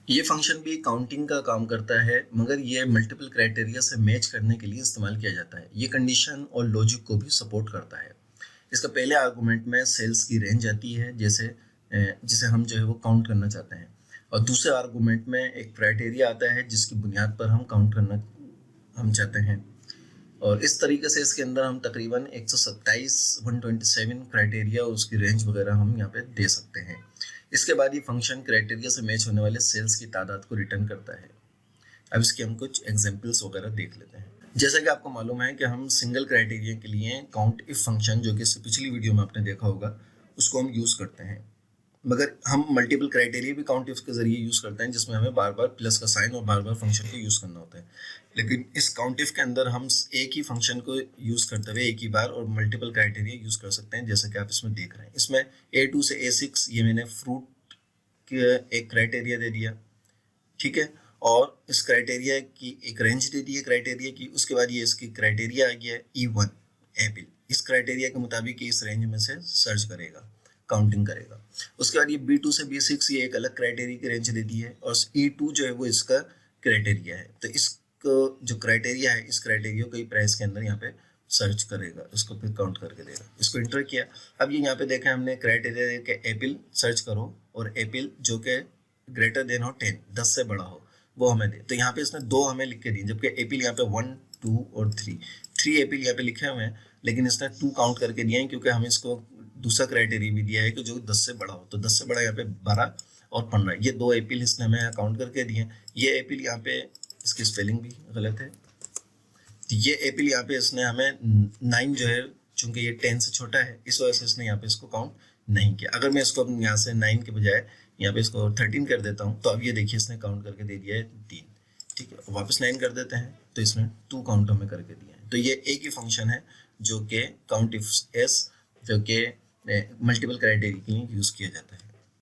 ये फंक्शन भी काउंटिंग का काम करता है, मगर ये मल्टीपल क्राइटेरिया से मैच करने के लिए इस्तेमाल किया जाता है। ये कंडीशन और लॉजिक को भी सपोर्ट करता है। इसका पहले आर्गुमेंट में सेल्स की रेंज आती है, जिसे हम जो है वो काउंट करना चाहते हैं, और दूसरे आर्गुमेंट में एक क्राइटेरिया आता है जिसकी बुनियाद पर हम काउंट करना हम चाहते हैं। और इस तरीके से इसके अंदर हम तकरीबन 127 127 क्राइटेरिया और उसकी रेंज वगैरह हम यहाँ पे दे सकते हैं। इसके बाद ये फंक्शन क्राइटेरिया से मैच होने वाले सेल्स की तादाद को रिटर्न करता है। अब इसके हम कुछ एग्जांपल्स वगैरह देख लेते हैं। जैसा कि आपको मालूम है कि हम सिंगल क्राइटेरिया के लिए काउंट इफ फंक्शन, जो कि पिछली वीडियो में आपने देखा होगा, उसको हम यूज़ करते हैं। मगर हम मल्टीपल क्राइटेरिया भी काउंट इफ के जरिए यूज़ करते हैं, जिसमें हमें बार बार प्लस का साइन और बार बार फंक्शन को यूज़ करना होता है। लेकिन इस काउंट इफ के अंदर हम एक ही फंक्शन को यूज़ करते हुए एक ही बार और मल्टीपल क्राइटेरिया यूज़ कर सकते हैं, जैसा कि आप इसमें देख रहे हैं। इसमें A2 से A6 ये मैंने फ्रूट एक क्राइटेरिया दे दिया, ठीक है, और इस क्राइटेरिया की एक रेंज दे दी है क्राइटेरिया की। उसके बाद ये इसकी क्राइटेरिया आ गया E1 एप्पल। इस क्राइटेरिया के मुताबिक इस रेंज में से सर्च करेगा, काउंटिंग करेगा। उसके बाद ये B2 से B6 ये एक अलग क्राइटेरिया की रेंज दे दी है, और E2 जो है वो इसका क्राइटेरिया है। तो इसको जो क्राइटेरिया है, इस क्राइटेरिया को प्राइस के अंदर यहाँ पे सर्च करेगा, इसको फिर काउंट करके देगा। इसको इंटर किया। अब ये यहाँ पे देखा हमने क्राइटेरिया के एप्पल सर्च करो, और एप्पल जो कि ग्रेटर देन हो 10 से बड़ा हो, वो हमें दे। तो यहाँ पे इसने 2 हमें लिख के दिए, जबकि एप्पल यहाँ पे 1 2 और 3 एप्पल यहाँ पे लिखे हुए हैं, लेकिन इसने 2 काउंट करके दिए हैं, क्योंकि हमें इसको दूसरा क्राइटेरिया भी दिया है कि जो 10 से बड़ा हो। तो 10 से बड़ा यहाँ पे 12 और 15, ये 2 एप्पल इसने हमें काउंट करके दिए। ये एप्पल यहाँ पे इसकी स्पेलिंग भी गलत है। तो ये एप्पल यहाँ पे इसने हमें 9 जो है, चूंकि ये 10 से छोटा है, इस वजह से इसने यहाँ पे इसको काउंट नहीं किया। अगर मैं इसको यहाँ से 9 के बजाय यहाँ पे इसको 13 कर देता हूँ, तो अब ये देखिए इसने काउंट करके दे दिया है 3, ठीक है। वापस 9 कर देते हैं, तो इसने 2 काउंट हमें करके दिया है। तो ये एक ही फंक्शन है जो कि काउंट इफ एस, जो कि मल्टीपल क्राइटेरिया के लिए यूज़ किया जाता है।